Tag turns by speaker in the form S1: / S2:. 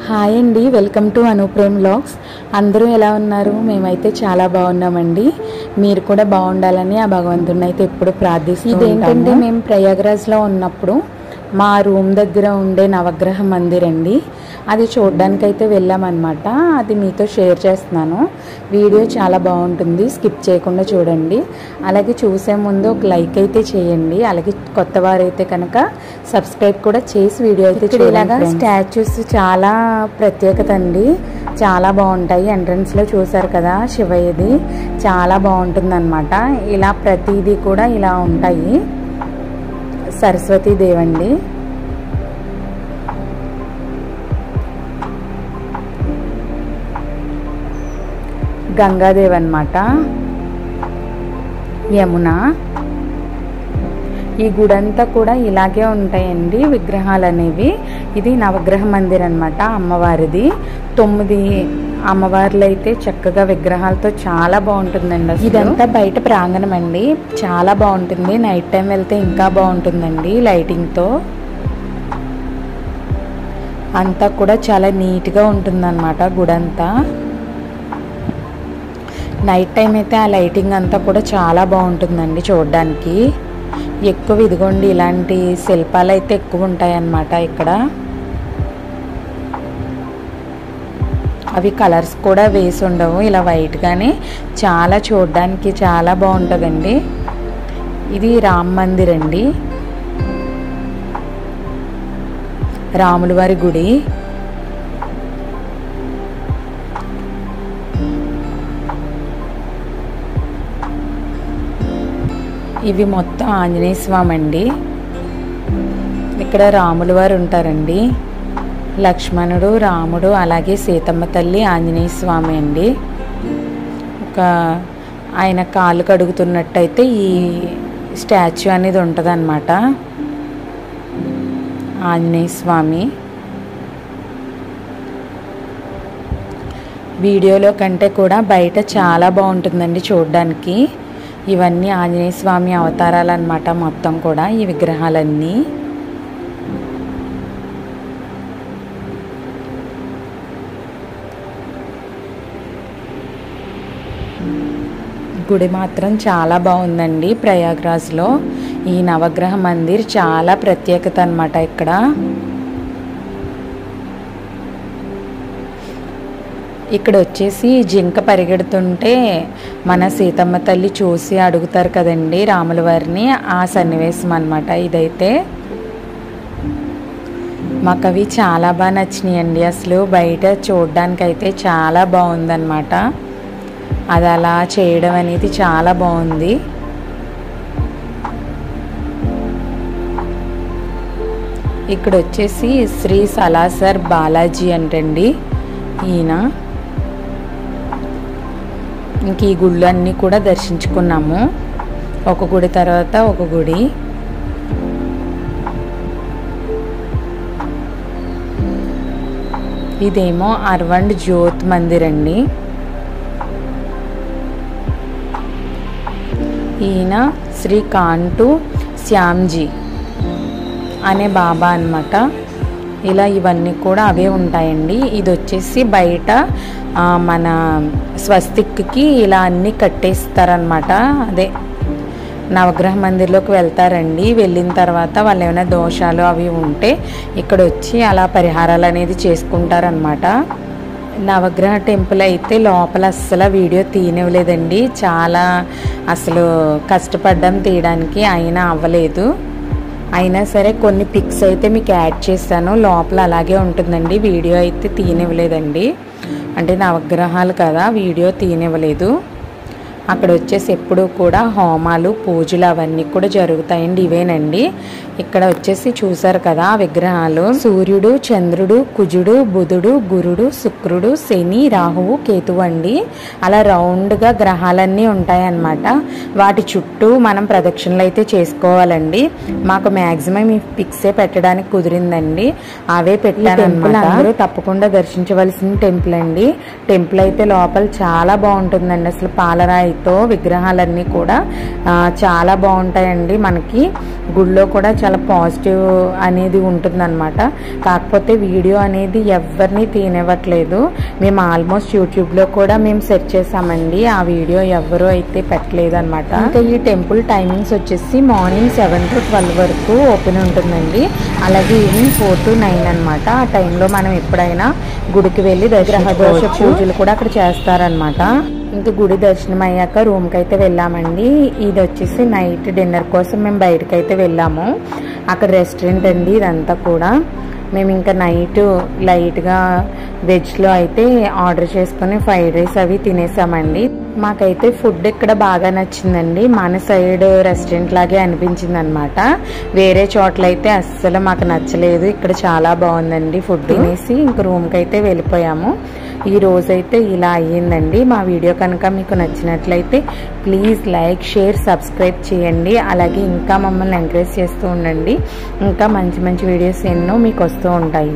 S1: Hi అండి, welcome to Anuprem vlogs. అందరూ ఎలా ఉన్నారు? మేమైతే చాలా బాగున్నామండి. మీరు కూడా బాగుండాలని ఆ భగవంతుడిని అయితే ఎప్పుడు ప్రార్థిస్తూ ఉంటాము. ఇదేంటంటే మేము ప్రయాగరాజ్లో ఉన్నప్పుడు మా రూమ్ దగ్గర ఉండే నవగ్రహ మందిర్ అండి, అది చూడడానికైతే వెళ్ళామన్నమాట. అది మీతో షేర్ చేస్తున్నాను. వీడియో చాలా బాగుంటుంది, స్కిప్ చేయకుండా చూడండి. అలాగే చూసే ముందు ఒక లైక్ అయితే చేయండి. అలాగే కొత్త వారైతే కనుక సబ్స్క్రైబ్ కూడా చేసి వీడియో అయితే చూడండి. ఇలాగా స్టాచ్యూస్ చాలా ప్రత్యేకత అండి, చాలా బాగుంటాయి. ఎంట్రన్స్లో చూసారు కదా శివయ్యది, చాలా బాగుంటుంది అనమాట. ఇలా ప్రతిదీ కూడా ఇలా ఉంటాయి. సరస్వతీ దేవండి, గంగాదేవి అన్నమాట, యమున. ఈ గుడంతా కూడా ఇలాగే ఉంటాయండి విగ్రహాలు అనేవి. ఇది నవగ్రహ మందిర్ అన్నమాట, అమ్మవారిది. 9 అమ్మవార్లు అయితే చక్కగా విగ్రహాలతో చాలా బాగుంటుందండి. ఇదంతా బయట ప్రాంగణం అండి, చాలా బాగుంటుంది. నైట్ టైం వెళ్తే ఇంకా బాగుంటుందండి లైటింగ్తో. అంతా కూడా చాలా నీట్గా ఉంటుందన్నమాట గుడంతా. నైట్ టైం అయితే ఆ లైటింగ్ అంతా కూడా చాలా బాగుంటుందండి చూడడానికి. ఎక్కువ ఇదిగోండి ఇలాంటి శిల్పాలు అయితే ఎక్కువ ఉంటాయన్నమాట ఇక్కడ. అవి కలర్స్ కూడా వేసి ఉండవు, ఇలా వైట్గానే చాలా చూడడానికి చాలా బాగుంటుందండి. ఇది రామ్ మందిర్ అండి, రాముల వారి గుడి. ఇవి మొత్తం ఆంజనేయ స్వామి అండి. ఇక్కడ రాముల వారు ఉంటారండి, లక్ష్మణుడు, రాముడు, అలాగే సీతమ్మ తల్లి, ఆంజనేయ స్వామి అండి. ఒక ఆయన కాళ్ళు కడుగుతున్నట్టయితే ఈ స్టాచ్యూ అనేది ఉంటుంది అన్నమాట, ఆంజనేయ స్వామి. వీడియోలో కంటే కూడా బయట చాలా బాగుంటుందండి చూడడానికి. ఇవన్నీ ఆంజనేయ స్వామి అవతారాలు అన్నమాట మొత్తం కూడా ఈ విగ్రహాలన్నీ. గుడి మాత్రం చాలా బాగుందండి ప్రయాగ్రాజ్లో. ఈ నవగ్రహ మందిర్ చాలా ప్రత్యేకత అన్నమాట ఇక్కడ. ఇక్కడ వచ్చేసి జింక పరిగెడుతుంటే మన సీతమ్మ తల్లి చూసి అడుగుతారు కదండి రాముల వారిని, ఆ సన్నివేశం అన్నమాట ఇదైతే. మాకు అవి చాలా బాగా నచ్చినాయండి. అసలు బయట చూడడానికైతే చాలా బాగుందన్నమాట. అది అలా చేయడం అనేది చాలా బాగుంది. ఇక్కడ వచ్చేసి శ్రీ సలాసర్ బాలాజీ అంటండి ఈయన. ఇంక ఈ గుళ్ళు అన్నీ కూడా దర్శించుకున్నాము, ఒక గుడి తర్వాత ఒక గుడి. ఇదేమో అరవండ్ జ్యోత్ మందిర్ అండి. ఈయన శ్రీ కాంటు శ్యామ్జీ అనే బాబా అన్నమాట. ఇలా ఇవన్నీ కూడా అవే ఉంటాయండి. ఇది వచ్చేసి బయట మన స్వస్తిక్కి ఇలా అన్నీ కట్టేస్తారనమాట. అదే నవగ్రహ మందిర్లోకి వెళ్తారండి, వెళ్ళిన తర్వాత వాళ్ళు ఏమైనా దోషాలు అవి ఉంటే ఇక్కడ వచ్చి అలా పరిహారాలు అనేది చేసుకుంటారనమాట. నవగ్రహ టెంపుల్ అయితే లోపల అస్సలు వీడియో తీయనివ్వలేదండి, చాలా అసలు కష్టపడ్డాం తీయడానికి, అయినా అవ్వలేదు. అయినా సరే కొన్ని పిక్స్ అయితే మీకు యాడ్ చేశాను, లోపల అలాగే ఉంటుందండి. వీడియో అయితే తీయనివ్వలేదండి, అంటే నవగ్రహాలు కదా వీడియో తీయనివ్వలేదు. అక్కడ వచ్చేసి ఎప్పుడు కూడా హోమాలు, పూజలు అవన్నీ కూడా జరుగుతాయండి. ఇవేనండి ఇక్కడ వచ్చేసి చూసారు కదా విగ్రహాలు. సూర్యుడు, చంద్రుడు, కుజుడు, బుధుడు, గురుడు, శుక్రుడు, శని, రాహువు, కేతువు అండి. అలా రౌండ్గా గ్రహాలన్నీ ఉంటాయన్నమాట. వాటి చుట్టూ మనం ప్రదక్షిణలు అయితే చేసుకోవాలండి. మాకు మ్యాక్సిమం ఈ పిక్సే పెట్టడానికి కుదిరిందండి, అవే పెట్టానన్నమాట. అందరూ తప్పకుండా దర్శించవలసిన టెంపుల్ అండి. టెంపుల్ అయితే లోపల చాలా బాగుంటుందండి, అసలు పాలరాయి రాయితో విగ్రహాలన్నీ కూడా చాలా బాగుంటాయండి. మనకి గుడిలో కూడా చాలా పాజిటివ్ అనేది ఉంటుందన్నమాట. కాకపోతే వీడియో అనేది ఎవరిని తీనివ్వట్లేదు. మేము ఆల్మోస్ట్ యూట్యూబ్లో కూడా మేము సెర్చ్ చేసామండి, ఆ వీడియో ఎవరు అయితే పెట్టలేదు అనమాట. ఇంకా ఈ టెంపుల్ టైమింగ్స్ వచ్చేసి మార్నింగ్ 7 to 12 వరకు ఓపెన్ ఉంటుందండి. అలాగే ఈవినింగ్ 4 to 9 అనమాట. ఆ టైంలో మనం ఎప్పుడైనా గుడికి వెళ్ళి గ్రహదోష పూజలు కూడా అక్కడ చేస్తారనమాట. ఇంకా గుడి దర్శనం అయ్యాక రూమ్కి అయితే వెళ్ళామండి. ఇది వచ్చేసి నైట్ డిన్నర్ కోసం మేము బయటకు అయితే వెళ్ళాము. అక్కడ రెస్టారెంట్ అండి ఇదంతా కూడా. మేము ఇంకా నైట్ లైట్గా వెజ్లో అయితే ఆర్డర్ చేసుకుని ఫ్రైడ్ రైస్ అవి తినేసామండి. మాకైతే ఫుడ్ ఇక్కడ బాగా నచ్చిందండి. మన సైడ్ రెస్టారెంట్ లాగే అనిపించింది అనమాట. వేరే చోట్ల అయితే అస్సలు మాకు నచ్చలేదు. ఇక్కడ చాలా బాగుందండి ఫుడ్. తినేసి ఇంక రూమ్కి అయితే వెళ్ళిపోయాము. ఈ రోజైతే ఇలా అయ్యిందండి. మా వీడియో కనుక మీకు నచ్చినట్లయితే ప్లీజ్ లైక్, షేర్, సబ్స్క్రైబ్ చేయండి. అలాగే ఇంకా మమ్మల్ని ఎంకరేజ్ చేస్తూ ఉండండి. ఇంకా మంచి మంచి వీడియోస్ ఎన్నో మీకు వస్తూ ఉంటాయి.